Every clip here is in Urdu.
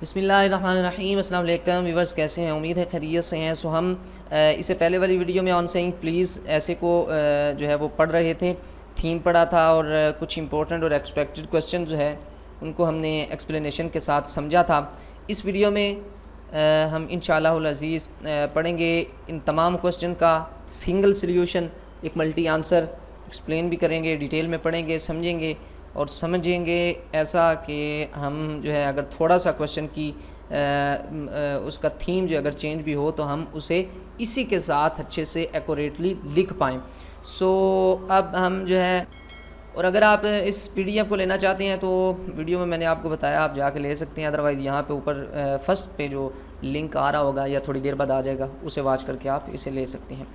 بسم اللہ الرحمن الرحیم. السلام علیکم ویورز، کیسے ہیں؟ امید ہے خیریت سے ہیں. سو ہم اس سے پہلے والی ویڈیو میں آن سیئنگ پلیز ایسے کو جو ہے وہ پڑھ رہے تھے، تھیم پڑھا تھا اور کچھ امپورٹنٹ اور ایکسپیکٹڈ کویسچن جو ہے ان کو ہم نے ایکسپلینیشن کے ساتھ سمجھا تھا. اس ویڈیو میں ہم انشاءاللہ العزیز پڑھیں گے ان تمام کویسچن کا سنگل سلیوشن، ایک ملٹی آنسر ایکسپلین بھی کریں گے، ڈیٹیل میں پڑھیں گے، سمجھیں گے اور سمجھیں گے ایسا کہ ہم جو ہے اگر تھوڑا سا کویسچن کی اس کا تھیم جو اگر چینج بھی ہو تو ہم اسے اسی کے ساتھ اچھے سے ایکوریٹلی لکھ پائیں. سو اب ہم جو ہے، اور اگر آپ اس پی ڈی ایف کو لینا چاہتے ہیں تو ویڈیو میں نے آپ کو بتایا آپ جا کے لے سکتے ہیں، ادروائز یہاں پہ اوپر فرسٹ پہ جو لنک آ رہا ہوگا یا تھوڑی دیر بعد آ جائے گا، اسے واچ کر کے آپ اسے لے سکتے ہیں.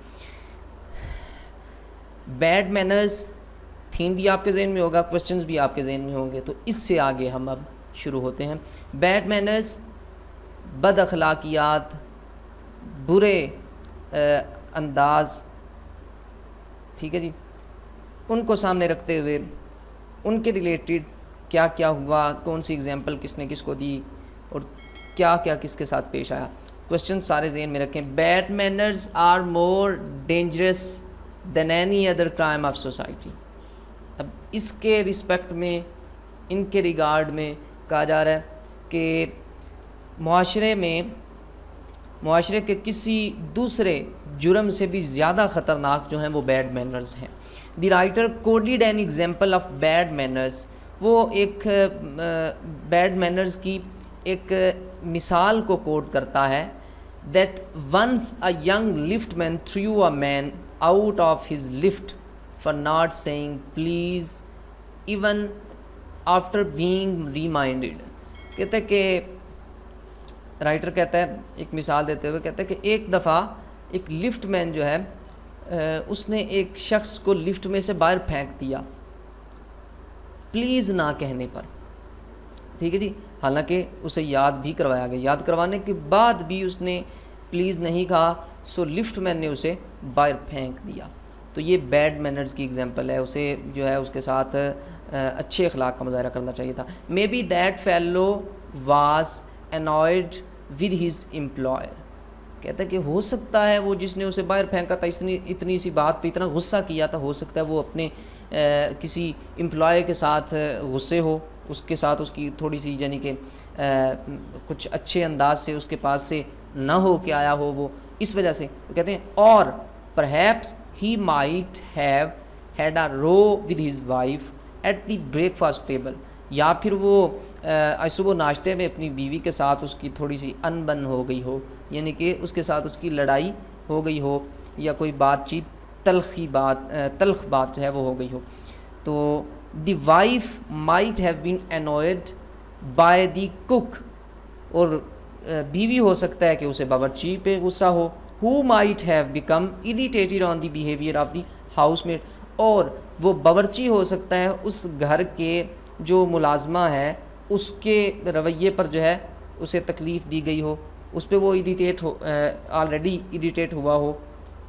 بیڈ مینرز تھیم بھی آپ کے ذہن میں ہوگا، کویسچنز بھی آپ کے ذہن میں ہوں گے، تو اس سے آگے ہم اب شروع ہوتے ہیں. بیڈ مینرز، بد اخلاقیات، برے انداز، ٹھیک ہے جی، ان کو سامنے رکھتے ہوئے ان کے ریلیٹڈ کیا کیا ہوا، کون سی اگزامپل کس نے کس کو دی اور کیا کیا کس کے ساتھ پیش آیا، کویسچن سارے ذہن میں رکھیں. Bad manners are more dangerous than any other crime of society. اب اس کے رسپیکٹ میں، ان کے ریگارڈ میں کہا جا رہا ہے کہ معاشرے کے کسی دوسرے جرم سے بھی زیادہ خطرناک جو ہیں وہ بیڈ مینرز ہیں. The writer quoted an example of bad manners. وہ ایک بیڈ مینرز کی ایک مثال کو کوٹ کرتا ہے. That once a young lift man threw a man out of his lift for not saying please even after being reminded. کہتا ہے کہ رائٹر کہتا ہے، ایک مثال دیتے ہوئے کہتا ہے کہ ایک دفعہ ایک لفٹ مین جو ہے اس نے ایک شخص کو لفٹ میں سے باہر پھینک دیا پلیز نہ کہنے پر، ٹھیک ہے جی، حالانکہ اسے یاد بھی کروایا گیا، یاد کروانے کے بعد بھی اس نے پلیز نہیں کہا، سو لفٹ مین نے اسے باہر پھینک دیا. تو یہ بیڈ مینرز کی ایگزامپل ہے. اسے جو ہے اس کے ساتھ اچھے اخلاق کا مظاہرہ کرنا چاہیے تھا. Maybe that fellow was invited with his employer. کہتا ہے کہ ہو سکتا ہے وہ جس نے اسے باہر پھینکا تھا، اتنی سی بات پہ اتنا غصہ کیا تھا، ہو سکتا ہے وہ اپنے کسی امپلائی کے ساتھ غصے ہو، اس کے ساتھ اس کی تھوڑی سی یعنی کہ کچھ اچھے انداز سے اس کے پاس سے نہ ہو کے آیا ہو، وہ اس وجہ سے کہتے ہیں. اور perhaps he might have had a row with his wife at the breakfast table. یا پھر وہ صبح ناشتے میں اپنی بیوی کے ساتھ اس کی تھوڑی سی ان بن ہو گئی ہو، یعنی کہ اس کے ساتھ اس کی لڑائی ہو گئی ہو یا کوئی بات چیت تلخ بات جو ہے وہ ہو گئی ہو. تو the wife might have been annoyed by the cook. اور بیوی ہو سکتا ہے کہ اسے باورچی پہ غصہ ہو. who might have become irritated on the behavior of the housemaid. اور وہ باورچی ہو سکتا ہے اس گھر کے جو ملازمہ ہے اس کے رویے پر جو ہے اسے تکلیف دی گئی ہو، اس پہ وہ آلریڈی اریٹیٹ ہوا ہو.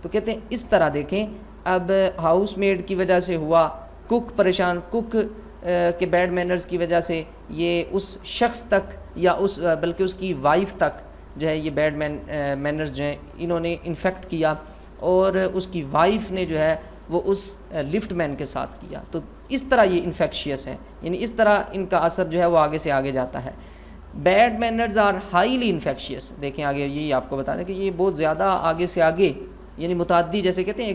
تو کہتے ہیں اس طرح دیکھیں، اب ہاؤس میڈ کی وجہ سے ہوا، کک پریشان، کک کے بیڈ مینرز کی وجہ سے یہ اس شخص تک یا بلکہ اس کی وائف تک جو ہے یہ بیڈ مینرز جو ہیں انہوں نے انفیکٹ کیا، اور اس کی وائف نے جو ہے وہ اس لفٹ مین کے ساتھ کیا. تو اس طرح یہ انفیکشیس ہے، یعنی اس طرح ان کا اثر جو ہے وہ آگے سے آگے جاتا ہے. Bad manners are highly infectious. دیکھیں آگے یہی آپ کو بتا رہے ہیں کہ یہ بہت زیادہ آگے سے آگے، یعنی متعدی، جیسے کہتے ہیں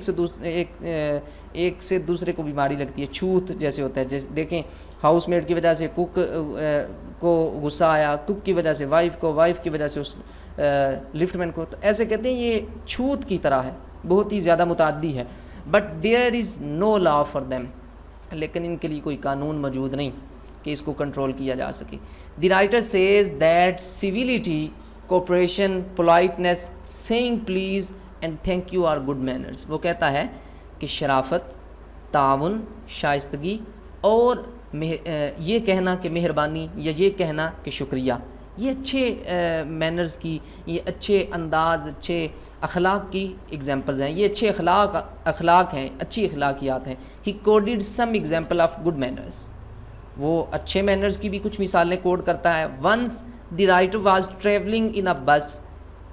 ایک سے دوسرے کو بیماری لگتی ہے، چھوت جیسے ہوتا ہے. جیسے دیکھیں ہاؤس میڈ کی وجہ سے کک کو غصہ آیا، کک کی وجہ سے وائف کو، وائف کی وجہ سے اس لفٹ مین کو. تو ایسے کہتے ہیں یہ چھوت کی طرح ہے، بہت ہی زیادہ متعدی ہے. But there is no law for them. لیکن ان کے لیے کوئی قانون موجود نہیں کہ اس کو کنٹرول کیا جا سکے. The writer says that civility, cooperation, politeness, saying please and thank you are good manners. وہ کہتا ہے کہ شرافت، تعاون، شائستگی اور یہ کہنا کہ مہربانی یا یہ کہنا کہ شکریہ، یہ اچھے مینرز کی، یہ اچھے انداز، اچھے اخلاق کی ایگزامپلز ہیں، یہ اچھے اخلاق ہیں، اچھی اخلاقیات ہیں. He quoted some example of good manners. وہ اچھے مینرز کی بھی کچھ مثالیں کوڈ کرتا ہے. Once the writer was travelling in a bus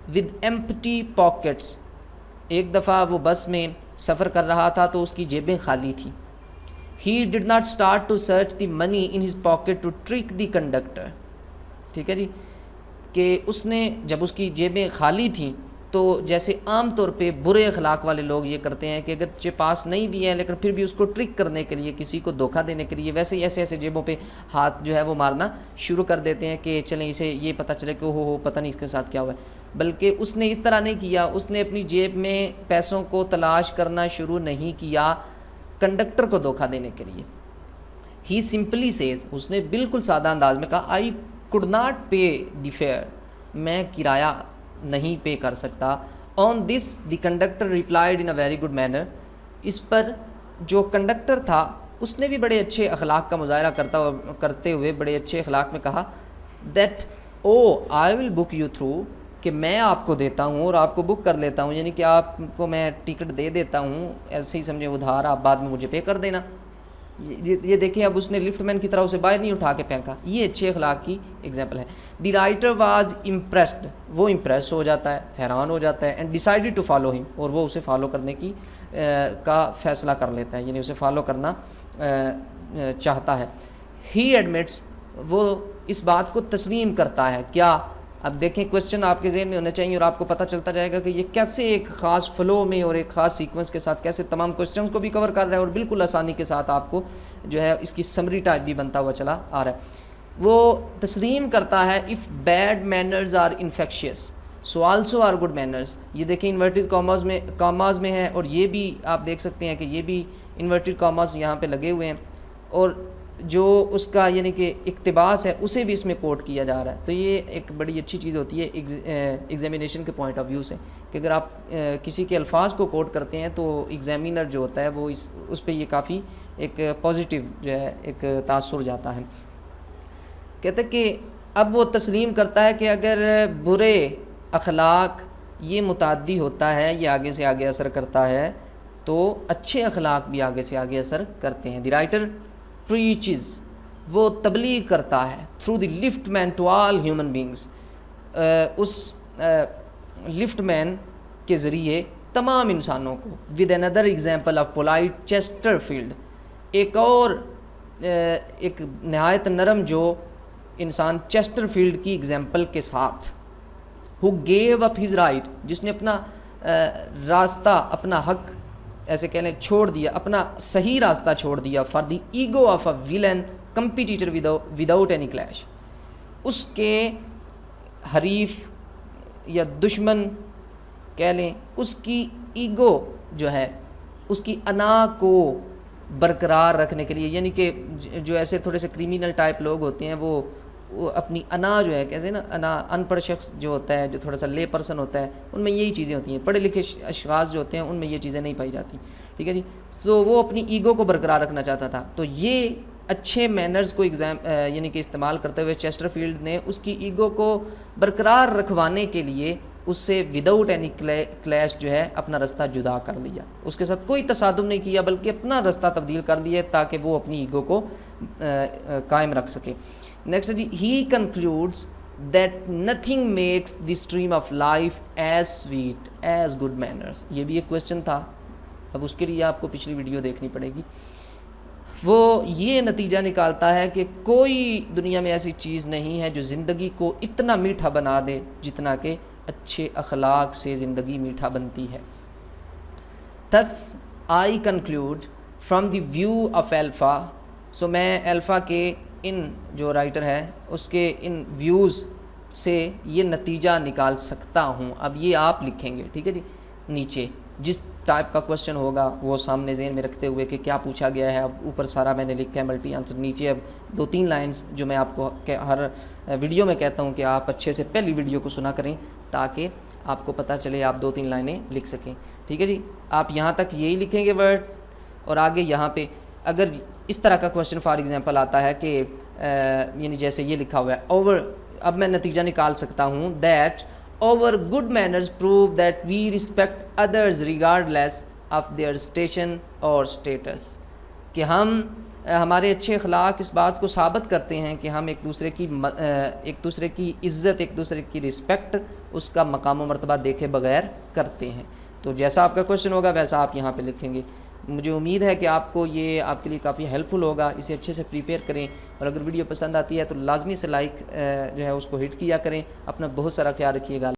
with empty pockets. ایک دفعہ وہ بس میں سفر کر رہا تھا تو اس کی جیبیں خالی تھیں. He did not start to search the money in his pocket to trick the conductor. ٹھیک ہے جی, کہ اس نے جب اس کی جیبیں خالی تھیں تو جیسے عام طور پہ برے اخلاق والے لوگ یہ کرتے ہیں کہ اگر پاس نہیں بھی ہے لیکن پھر بھی اس کو ٹرک کرنے کے لیے, کسی کو دھوکہ دینے کے لیے ویسے ہی ایسے جیبوں پہ ہاتھ جو ہے وہ مارنا شروع کر دیتے ہیں کہ چلیں اسے یہ پتہ چلے کہ ہو پتہ نہیں اس کے ساتھ کیا ہوا ہے. بلکہ اس نے اس طرح نہیں کیا, اس نے اپنی جیب میں پیسوں کو تلاش کرنا شروع نہیں کیا کنڈکٹر کو دھوکہ دینے کے لیے. ہی سمپلی سیز, اس نے بالکل سادہ انداز میں کہا, آئی could not pay the fare, میں کرایہ نہیں پے کر سکتا. On this the conductor replied in a very good manner. اس پر جو کنڈکٹر تھا اس نے بھی بڑے اچھے اخلاق کا مظاہرہ کرتے ہوئے بڑے اچھے اخلاق میں کہا, that O I will book you through, کہ میں آپ کو دیتا ہوں اور آپ کو بک کر لیتا ہوں, یعنی کہ آپ کو میں ٹکٹ دے دیتا ہوں, ایسے ہی سمجھے ادھار, آپ بعد میں مجھے پے کر دینا. یہ دیکھیں اب اس نے لفٹ مین کی طرح اسے باہر نہیں اٹھا کے پھینکا. یہ اچھے اخلاق کی ایگزامپل ہے. دی رائٹر واز امپریسڈ, وہ امپریس ہو جاتا ہے, حیران ہو جاتا ہے. اینڈ ڈیسائیڈیڈ ٹو فالو ہم, اور وہ اسے فالو کرنے کی کا فیصلہ کر لیتا ہے, یعنی اسے فالو کرنا چاہتا ہے. ہی ایڈمٹس, وہ اس بات کو تسلیم کرتا ہے. کیا, اب دیکھیں کویسچن آپ کے ذہن میں ہونے چاہیے اور آپ کو پتہ چلتا جائے گا کہ یہ کیسے ایک خاص فلو میں اور ایک خاص سیکوینس کے ساتھ کیسے تمام کویسچنز کو بھی کور کر رہا ہے اور بالکل آسانی کے ساتھ آپ کو جو ہے اس کی سمری ٹائپ بھی بنتا ہوا چلا آ رہا ہے. وہ تسلیم کرتا ہے if bad manners are infectious so also are good manners. یہ دیکھیں انورٹڈ کاماز میں ہے, اور یہ بھی آپ دیکھ سکتے ہیں کہ یہ بھی انورٹڈ کاماز یہاں پہ لگے ہوئے ہیں, اور جو اس کا یعنی کہ اقتباس ہے اسے بھی اس میں کوٹ کیا جا رہا ہے. تو یہ ایک بڑی اچھی چیز ہوتی ہے ایگزامینیشن کے پوائنٹ آف ویو سے, کہ اگر آپ کسی کے الفاظ کو کوٹ کرتے ہیں تو ایگزامینر جو ہوتا ہے وہ اس پہ یہ کافی ایک پازیٹیو جو ہے ایک تاثر جاتا ہے. کہتے کہ اب وہ تسلیم کرتا ہے کہ اگر برے اخلاق یہ متعدی ہوتا ہے, یہ آگے سے آگے اثر کرتا ہے, تو اچھے اخلاق بھی آگے سے آگے اثر کرتے ہیں. دی رائٹر preaches, وہ تبلیغ کرتا ہے through the lift man to all human beings, اس لفٹ مین کے ذریعے تمام انسانوں کو. with another example of polite Chesterfield, ایک اور ایک نہایت نرم جو انسان چیسٹرفیلڈ کی ایگزامپل کے ساتھ, who gave up his right, جس نے اپنا راستہ, اپنا حق ایسے کہہ لیں چھوڑ دیا, اپنا صحیح راستہ چھوڑ دیا, for the ego of a villain competitor without any clash. اس کے حریف یا دشمن کہہ لیں, اس کی ایگو جو ہے, اس کی انا کو برقرار رکھنے کے لیے, یعنی کہ جو ایسے تھوڑے سے کریمینل ٹائپ لوگ ہوتے ہیں وہ اپنی انا جو ہے کیسے نا, انا ان پڑھ شخص جو ہوتا ہے, جو تھوڑا سا لے پرسن ہوتا ہے, ان میں یہی چیزیں ہوتی ہیں. پڑھے لکھے اشخاص جو ہوتے ہیں ان میں یہ چیزیں نہیں پائی جاتی. ٹھیک ہے جی, تو وہ اپنی ایگو کو برقرار رکھنا چاہتا تھا. تو یہ اچھے مینرز کو یعنی کہ استعمال کرتے ہوئے چیسٹرفیلڈ نے اس کی ایگو کو برقرار رکھوانے کے لیے اس سے وداؤٹ اینی کلیش جو ہے اپنا رستہ جدا کر لیا. اس کے ساتھ کوئی تصادم نہیں کیا بلکہ اپنا رستہ تبدیل کر دیا تاکہ وہ اپنی ایگو کو قائم رکھ سکے. نیکسٹ جی, he concludes that nothing makes the stream of life as sweet as good manners. یہ بھی ایک کویسچن تھا, اب اس کے لیے آپ کو پچھلی ویڈیو دیکھنی پڑے گی. وہ یہ نتیجہ نکالتا ہے کہ کوئی دنیا میں ایسی چیز نہیں ہے جو زندگی کو اتنا میٹھا بنا دے جتنا کہ اچھے اخلاق سے زندگی میٹھا بنتی ہے. Thus I conclude from the view of Alpha, سو میں الفا کے ان جو رائٹر ہے اس کے ان ویوز سے یہ نتیجہ نکال سکتا ہوں. اب یہ آپ لکھیں گے, ٹھیک ہے جی, نیچے جس ٹائپ کا کویسچن ہوگا وہ سامنے ذہن میں رکھتے ہوئے کہ کیا پوچھا گیا ہے. اب اوپر سارا میں نے لکھا ہے ملٹی آنسر, نیچے اب 2-3 لائنز جو میں آپ کو ہر ویڈیو میں کہتا ہوں کہ آپ اچھے سے پہلی ویڈیو کو سنا کریں تاکہ آپ کو پتہ چلے آپ 2-3 لائنیں لکھ سکیں. ٹھیک ہے جی, آپ یہاں تک یہی لکھیں گے ورڈ, اور آگے یہاں پہ اگر اس طرح کا کویسچن فار ایگزامپل آتا ہے کہ یعنی جیسے یہ لکھا ہوا ہے اوور, اب میں نتیجہ نکال سکتا ہوں that our good manners prove that we respect others regardless of their station or status, کہ ہم ہمارے اچھے اخلاق اس بات کو ثابت کرتے ہیں کہ ہم ایک دوسرے کی عزت، ایک دوسرے کی رسپیکٹ، اس کا مقام و مرتبہ دیکھے بغیر کرتے ہیں۔ تو جیسا آپ کا کویشچن ہوگا ویسا آپ یہاں پہ لکھیں گے۔ مجھے امید ہے کہ آپ کو یہ آپ کے لیے کافی ہیلپ فل ہوگا، اسے اچھے سے پریپیئر کریں، اور اگر ویڈیو پسند آتی ہے تو لازمی سے لائک جو ہے اس کو ہٹ کیا کریں۔ اپنا بہت سارا خیال رکھیے گا۔